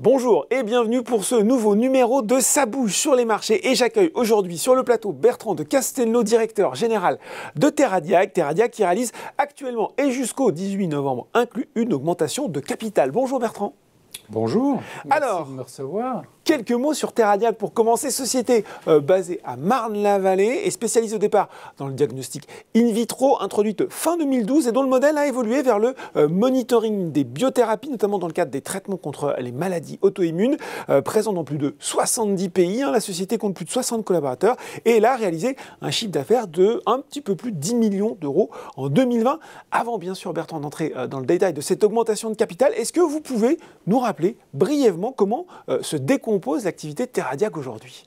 Bonjour et bienvenue pour ce nouveau numéro de Ça bouge sur les marchés et j'accueille aujourd'hui sur le plateau Bertrand de Castelnau, directeur général de Terradiag. Terradiag qui réalise actuellement et jusqu'au 18 novembre inclus une augmentation de capital. Bonjour Bertrand. Bonjour, merci Alors, de me recevoir. Quelques mots sur Terradiag pour commencer. Société basée à Marne-la-Vallée et spécialisée au départ dans le diagnostic in vitro, introduite fin 2012 et dont le modèle a évolué vers le monitoring des biothérapies, notamment dans le cadre des traitements contre les maladies auto-immunes, présent dans plus de 70 pays. La société compte plus de 60 collaborateurs et elle a réalisé un chiffre d'affaires de un petit peu plus de 10 millions d'euros en 2020. Avant bien sûr Bertrand d'entrer dans le détail de cette augmentation de capital, est-ce que vous pouvez nous rappeler brièvement comment se décompose l'activité de Terradiag aujourd'hui?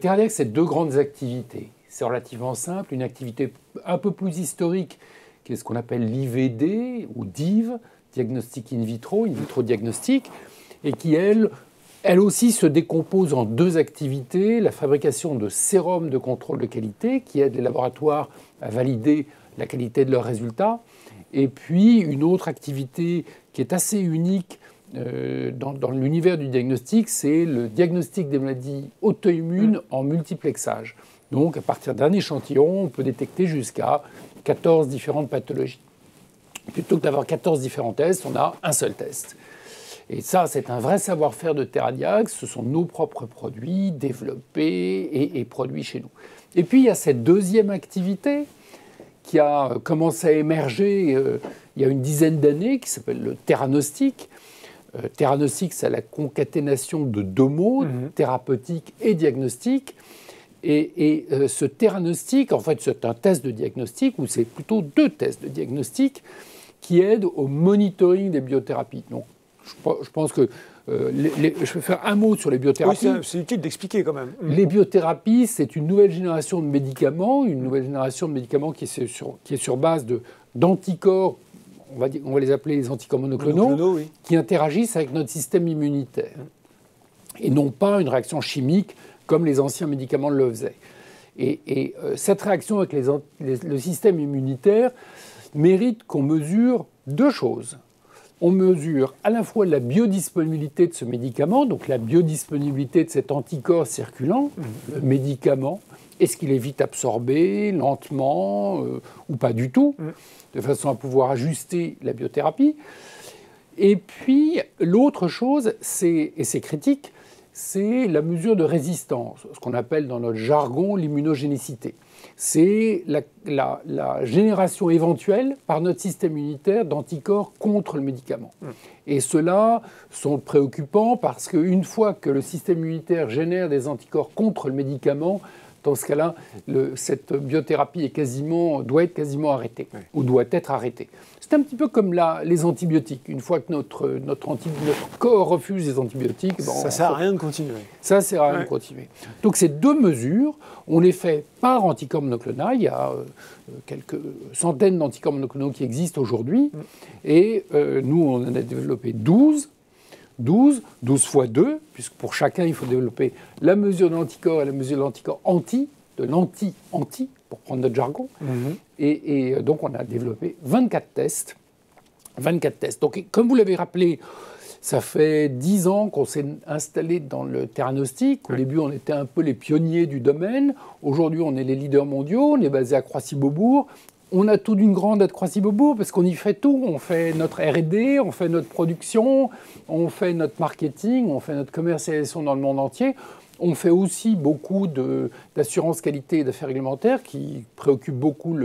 Terradiag, c'est deux grandes activités. C'est relativement simple. Une activité un peu plus historique, qui est ce qu'on appelle l'IVD ou DIV, diagnostic in vitro diagnostic, et qui, elle aussi se décompose en deux activités. La fabrication de sérums de contrôle de qualité, qui aident les laboratoires à valider la qualité de leurs résultats. Et puis une autre activité qui est assez unique, dans l'univers du diagnostic, c'est le diagnostic des maladies auto-immunes en multiplexage. Donc, à partir d'un échantillon, on peut détecter jusqu'à 14 différentes pathologies. Plutôt que d'avoir 14 différents tests, on a un seul test. Et ça, c'est un vrai savoir-faire de Terradiag. Ce sont nos propres produits développés et produits chez nous. Et puis, il y a cette deuxième activité qui a commencé à émerger il y a une dizaine d'années, qui s'appelle le Theranostic. Theranostic, c'est la concaténation de deux mots, thérapeutique et diagnostic. Et ce Theranostic, en fait, c'est un test de diagnostic, ou c'est plutôt deux tests de diagnostic, qui aident au monitoring des biothérapies. Donc, je pense que je vais faire un mot sur les biothérapies. Oui, c'est utile d'expliquer quand même. Les biothérapies, c'est une nouvelle génération de médicaments, qui est sur base d'anticorps. On va les appeler les anticorps monoclonaux, oui, qui interagissent avec notre système immunitaire. Et non pas une réaction chimique comme les anciens médicaments le faisaient. Et cette réaction avec le système immunitaire mérite qu'on mesure deux choses. On mesure à la fois la biodisponibilité de ce médicament, donc la biodisponibilité de cet anticorps circulant, le médicament. Est-ce qu'il est vite absorbé, lentement, ou pas du tout, de façon à pouvoir ajuster la biothérapie. Et puis, l'autre chose, et c'est critique, c'est la mesure de résistance, ce qu'on appelle dans notre jargon l'immunogénicité. C'est la génération éventuelle par notre système immunitaire d'anticorps contre le médicament. Et ceux-là sont préoccupants parce qu'une fois que le système immunitaire génère des anticorps contre le médicament, dans ce cas-là, cette biothérapie doit être quasiment arrêtée, ou doit être arrêtée. C'est un petit peu comme les antibiotiques. Une fois que notre corps refuse les antibiotiques... ça ne sert à rien de continuer. Ça ne sert à rien de continuer. Donc ces deux mesures, on les fait par anticorps monoclonal. Il y a quelques centaines d'anticorps monoclonaux qui existent aujourd'hui. Et nous, on en a développé 12 fois 2, puisque pour chacun, il faut développer la mesure de l'anticorps et la mesure de l'anticorps de l'anti-anti, pour prendre notre jargon. Et donc, on a développé 24 tests. Donc, comme vous l'avez rappelé, ça fait 10 ans qu'on s'est installé dans le Theranostic. Au début, on était un peu les pionniers du domaine. Aujourd'hui, on est les leaders mondiaux. On est basé à Croissy-Beaubourg. On a tout d'une grande à Croissy-Beaubourg parce qu'on y fait tout. On fait notre R&D, on fait notre production, on fait notre marketing, on fait notre commercialisation dans le monde entier. On fait aussi beaucoup d'assurance qualité et d'affaires réglementaires qui préoccupent beaucoup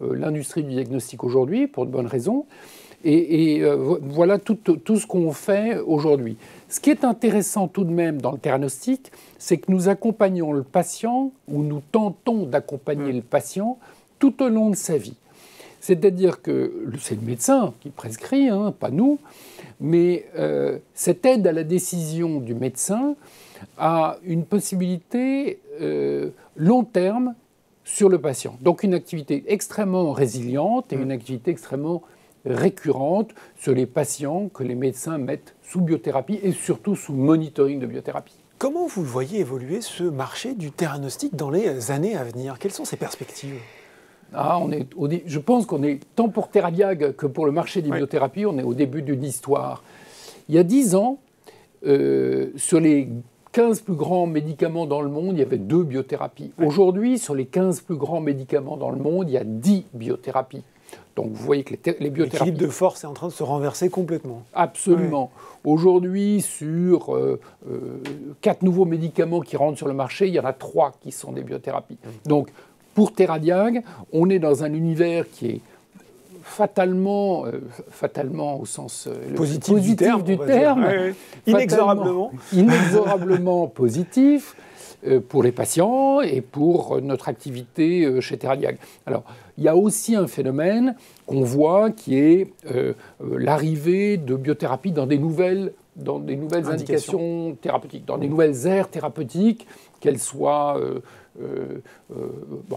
l'industrie du diagnostic aujourd'hui pour de bonnes raisons. Et voilà tout ce qu'on fait aujourd'hui. Ce qui est intéressant tout de même dans le Theranostic, c'est que nous accompagnons le patient, ou nous tentons d'accompagner le patient tout au long de sa vie. C'est-à-dire que c'est le médecin qui prescrit, pas nous, mais cette aide à la décision du médecin a une possibilité long terme sur le patient. Donc une activité extrêmement résiliente et une activité extrêmement récurrente sur les patients que les médecins mettent sous biothérapie et surtout sous monitoring de biothérapie. Comment vous voyez évoluer ce marché du Theranostic dans les années à venir? Quelles sont ses perspectives? Je pense qu'on est, tant pour Terradiag que pour le marché des biothérapies, on est au début d'une histoire. Il y a 10 ans, sur les 15 plus grands médicaments dans le monde, il y avait 2 biothérapies. Aujourd'hui, sur les 15 plus grands médicaments dans le monde, il y a 10 biothérapies. Donc vous voyez que les biothérapies... L'équilibre de force est en train de se renverser complètement. Absolument. Ouais. Aujourd'hui, sur 4 nouveaux médicaments qui rentrent sur le marché, il y en a 3 qui sont des biothérapies. Donc pour Theradiag, on est dans un univers qui est fatalement au sens positif du terme, ouais. Inexorablement positif pour les patients et pour notre activité chez Theradiag. Alors, il y a aussi un phénomène qu'on voit qui est l'arrivée de biothérapie dans des nouvelles indications thérapeutiques, dans des nouvelles aires thérapeutiques, qu'elles soient...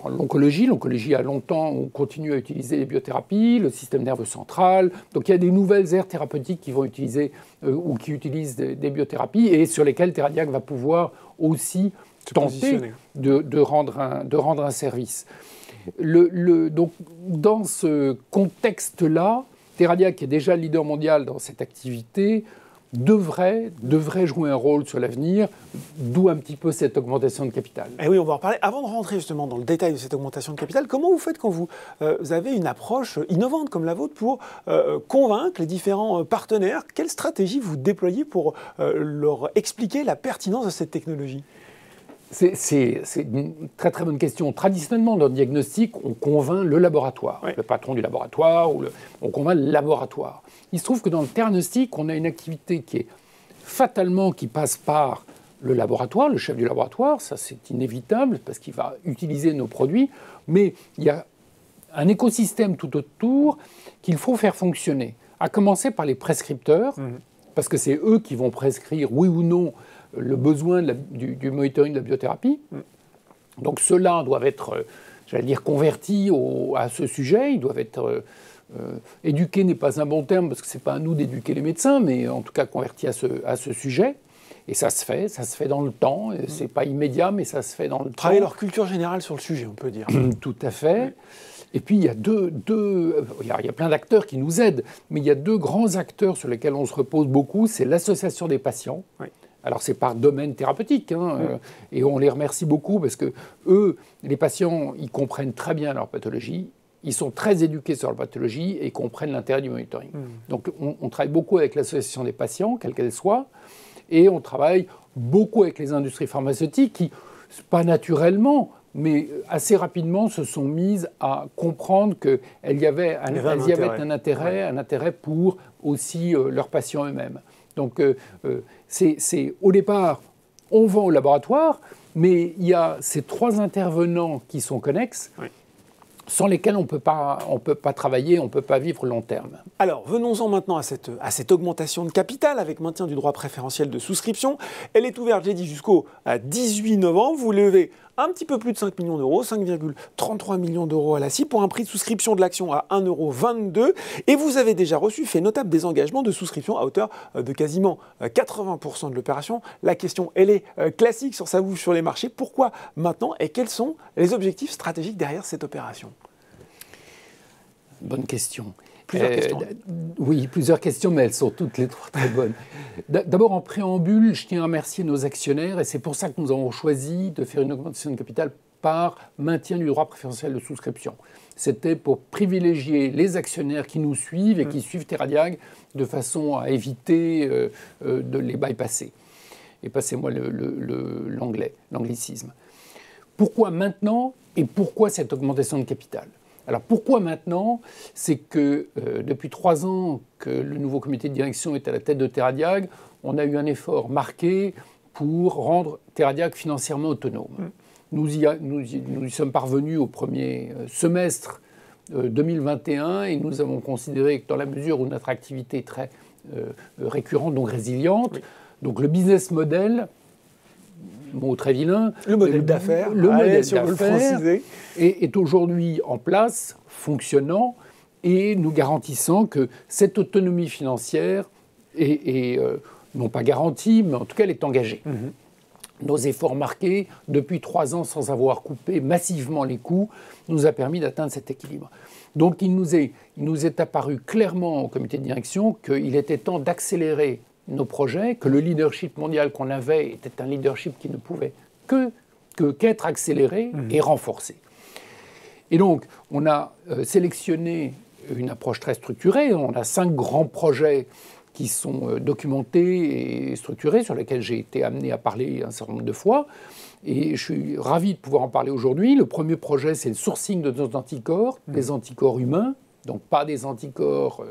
l'oncologie. L'oncologie a longtemps, on continue à utiliser les biothérapies, le système nerveux central. Donc il y a des nouvelles aires thérapeutiques qui vont utiliser ou qui utilisent des biothérapies et sur lesquelles Theradiag va pouvoir aussi tenter de rendre un service. Donc dans ce contexte-là, Theradiag, qui est déjà le leader mondial dans cette activité, devrait jouer un rôle sur l'avenir, d'où un petit peu cette augmentation de capital. Et oui, on va en parler. Avant de rentrer justement dans le détail de cette augmentation de capital, comment vous faites quand vous avez une approche innovante comme la vôtre pour convaincre les différents partenaires? Quelle stratégie vous déployez pour leur expliquer la pertinence de cette technologie? C'est une très très bonne question. Traditionnellement, dans le diagnostic, on convainc le laboratoire, le patron du laboratoire, on convainc le laboratoire. Il se trouve que dans le diagnostic, on a une activité qui passe par le laboratoire, le chef du laboratoire, ça c'est inévitable parce qu'il va utiliser nos produits, mais il y a un écosystème tout autour qu'il faut faire fonctionner, à commencer par les prescripteurs, parce que c'est eux qui vont prescrire, oui ou non, le besoin du monitoring de la biothérapie. Donc ceux-là doivent être, convertis à ce sujet, ils doivent être... éduquer n'est pas un bon terme, parce que ce n'est pas à nous d'éduquer les médecins, mais en tout cas convertis à ce sujet. Et ça se fait dans le temps. Ce n'est pas immédiat, mais ça se fait dans le temps. Travailler leur culture générale sur le sujet, on peut dire. Tout à fait. Et puis, il y a il y a plein d'acteurs qui nous aident, mais il y a 2 grands acteurs sur lesquels on se repose beaucoup. C'est l'association des patients. Oui. Alors, c'est par domaine thérapeutique, et on les remercie beaucoup parce que eux, les patients, ils comprennent très bien leur pathologie, ils sont très éduqués sur leur pathologie et comprennent l'intérêt du monitoring. Donc, on travaille beaucoup avec l'association des patients, quelle qu'elle soit, et on travaille beaucoup avec les industries pharmaceutiques qui, pas naturellement, mais assez rapidement se sont mises à comprendre qu'il y avait un intérêt pour aussi leurs patients eux-mêmes. Donc, au départ, on vend au laboratoire, mais il y a ces 3 intervenants qui sont connexes, sans lesquels on ne peut pas travailler, on ne peut pas vivre long terme. Alors, venons-en maintenant à cette augmentation de capital avec maintien du droit préférentiel de souscription. Elle est ouverte, j'ai dit, jusqu'au 18 novembre. Vous levez un petit peu plus de 5 millions d'euros, 5,33 millions d'euros à la CIB, pour un prix de souscription de l'action à 1,22 €. Et vous avez déjà reçu, fait notable, des engagements de souscription à hauteur de quasiment 80% de l'opération. La question, elle est classique sur sa bouche sur les marchés. Pourquoi maintenant et quels sont les objectifs stratégiques derrière cette opération? Bonne question. Plusieurs questions. Oui, plusieurs questions, mais elles sont toutes les 3 très bonnes. D'abord, en préambule, je tiens à remercier nos actionnaires, et c'est pour ça que nous avons choisi de faire une augmentation de capital par maintien du droit préférentiel de souscription. C'était pour privilégier les actionnaires qui nous suivent et qui suivent Theradiag de façon à éviter de les bypasser. Et passez-moi l'anglicisme. Pourquoi maintenant et pourquoi cette augmentation de capital ? Alors pourquoi maintenant? C'est que depuis 3 ans que le nouveau comité de direction est à la tête de Theradiag, on a eu un effort marqué pour rendre Theradiag financièrement autonome. Nous y sommes parvenus au premier semestre 2021 et nous avons considéré que dans la mesure où notre activité est très récurrente, donc résiliente, donc le business model... mot très vilain. Le modèle d'affaires, est aujourd'hui en place, fonctionnant, et nous garantissant que cette autonomie financière est non pas garantie, mais en tout cas elle est engagée. Nos efforts marqués depuis 3 ans sans avoir coupé massivement les coûts nous a permis d'atteindre cet équilibre. Donc il nous est apparu clairement au comité de direction qu'il était temps d'accélérer nos projets, que le leadership mondial qu'on avait était un leadership qui ne pouvait qu'être accéléré et renforcé. Et donc, on a sélectionné une approche très structurée. On a 5 grands projets qui sont documentés et structurés, sur lesquels j'ai été amené à parler un certain nombre de fois. Et je suis ravi de pouvoir en parler aujourd'hui. Le premier projet, c'est le sourcing de nos anticorps, des anticorps humains, donc pas des anticorps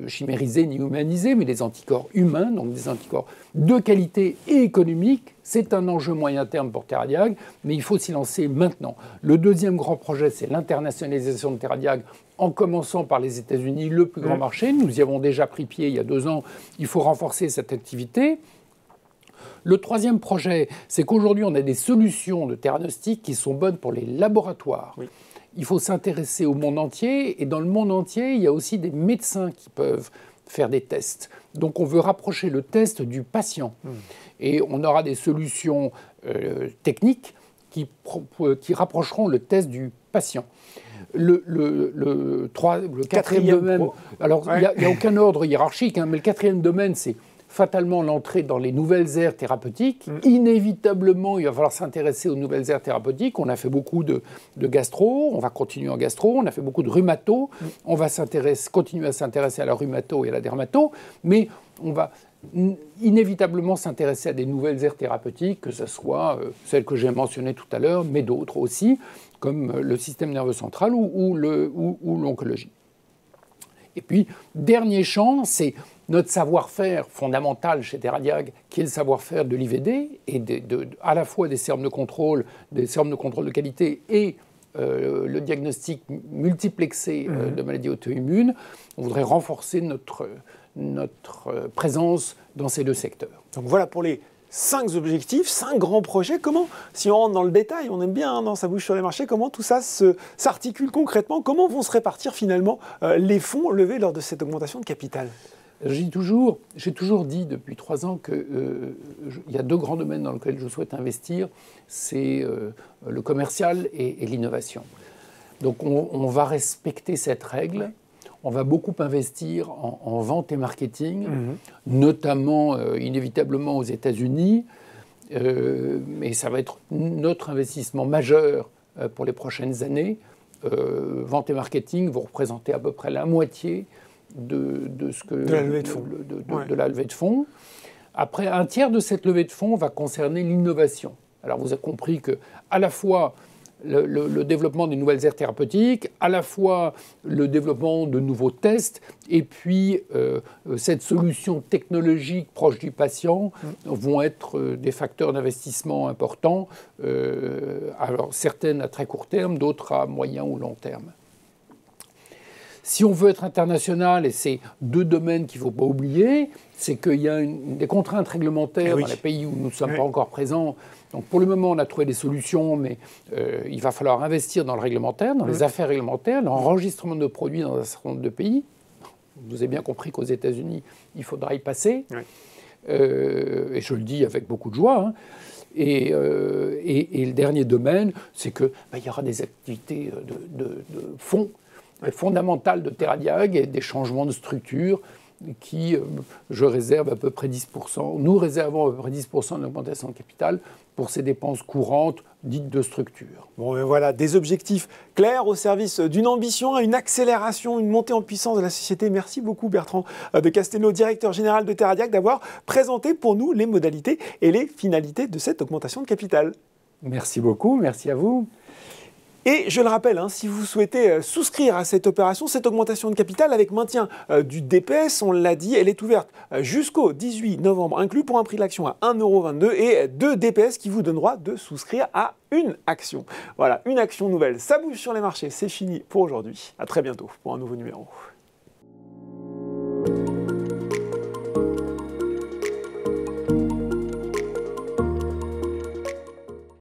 chimérisés ni humanisés, mais des anticorps humains, donc des anticorps de qualité et économique. C'est un enjeu moyen terme pour Theradiag, mais il faut s'y lancer maintenant. Le deuxième grand projet, c'est l'internationalisation de Theradiag, en commençant par les États-Unis, le plus grand marché. Nous y avons déjà pris pied il y a 2 ans. Il faut renforcer cette activité. Le troisième projet, c'est qu'aujourd'hui, on a des solutions de théranostiques qui sont bonnes pour les laboratoires. Oui. Il faut s'intéresser au monde entier, et dans le monde entier, il y a aussi des médecins qui peuvent faire des tests. Donc on veut rapprocher le test du patient. Et on aura des solutions techniques qui rapprocheront le test du patient. Le quatrième domaine, alors il n'y a aucun ordre hiérarchique, mais le quatrième domaine, c'est fatalement l'entrée dans les nouvelles aires thérapeutiques. Inévitablement, il va falloir s'intéresser aux nouvelles aires thérapeutiques. On a fait beaucoup de gastro, on va continuer en gastro, on a fait beaucoup de rhumato, on va continuer à s'intéresser à la rhumato et à la dermato, mais on va inévitablement s'intéresser à des nouvelles aires thérapeutiques, que ce soit celles que j'ai mentionnées tout à l'heure, mais d'autres aussi, comme le système nerveux central ou l'oncologie. Et puis, dernier champ, c'est notre savoir-faire fondamental chez Theradiag, qui est le savoir-faire de l'IVD, et à la fois des sérum de contrôle de qualité et le diagnostic multiplexé de maladies auto-immunes. On voudrait renforcer notre présence dans ces 2 secteurs. Donc voilà pour les 5 objectifs, 5 grands projets. Comment, si on rentre dans le détail, on aime bien dans sa bouche sur les marchés, comment tout ça s'articule concrètement? Comment vont se répartir finalement les fonds levés lors de cette augmentation de capital? J'ai toujours dit depuis 3 ans qu'il y a 2 grands domaines dans lesquels je souhaite investir, c'est le commercial et l'innovation. Donc on va respecter cette règle, on va beaucoup investir en vente et marketing, notamment inévitablement aux États-Unis, mais ça va être notre investissement majeur pour les prochaines années. Vente et marketing vont représenter à peu près la moitié de la levée de fonds. Après, un tiers de cette levée de fonds va concerner l'innovation. Alors vous avez compris que à la fois le développement des nouvelles aires thérapeutiques, à la fois le développement de nouveaux tests, et puis cette solution technologique proche du patient vont être des facteurs d'investissement importants, alors certaines à très court terme, d'autres à moyen ou long terme. Si on veut être international, et c'est 2 domaines qu'il ne faut pas oublier, c'est qu'il y a des contraintes réglementaires dans les pays où nous ne sommes pas encore présents. Donc pour le moment, on a trouvé des solutions, mais il va falloir investir dans le réglementaire, dans les affaires réglementaires, l'enregistrement de produits dans un certain nombre de pays. Vous avez bien compris qu'aux États-Unis, il faudra y passer. Et je le dis avec beaucoup de joie. Et le dernier domaine, c'est qu'il y aura des activités de fonds fondamentales de Theradiag et des changements de structure qui, je réserve à peu près 10%. Nous réservons à peu près 10% de l'augmentation de capital pour ces dépenses courantes dites de structure. Bon, ben voilà, des objectifs clairs au service d'une ambition, une accélération, une montée en puissance de la société. Merci beaucoup Bertrand de Castelnau, directeur général de Theradiag, d'avoir présenté pour nous les modalités et les finalités de cette augmentation de capital. Merci beaucoup, merci à vous. Et je le rappelle, si vous souhaitez souscrire à cette opération, cette augmentation de capital avec maintien du DPS, on l'a dit, elle est ouverte jusqu'au 18 novembre inclus pour un prix de l'action à 1,22 € et 2 DPS qui vous donnent droit de souscrire à une action. Voilà, une action nouvelle. Ça bouge sur les marchés, c'est fini pour aujourd'hui. À très bientôt pour un nouveau numéro.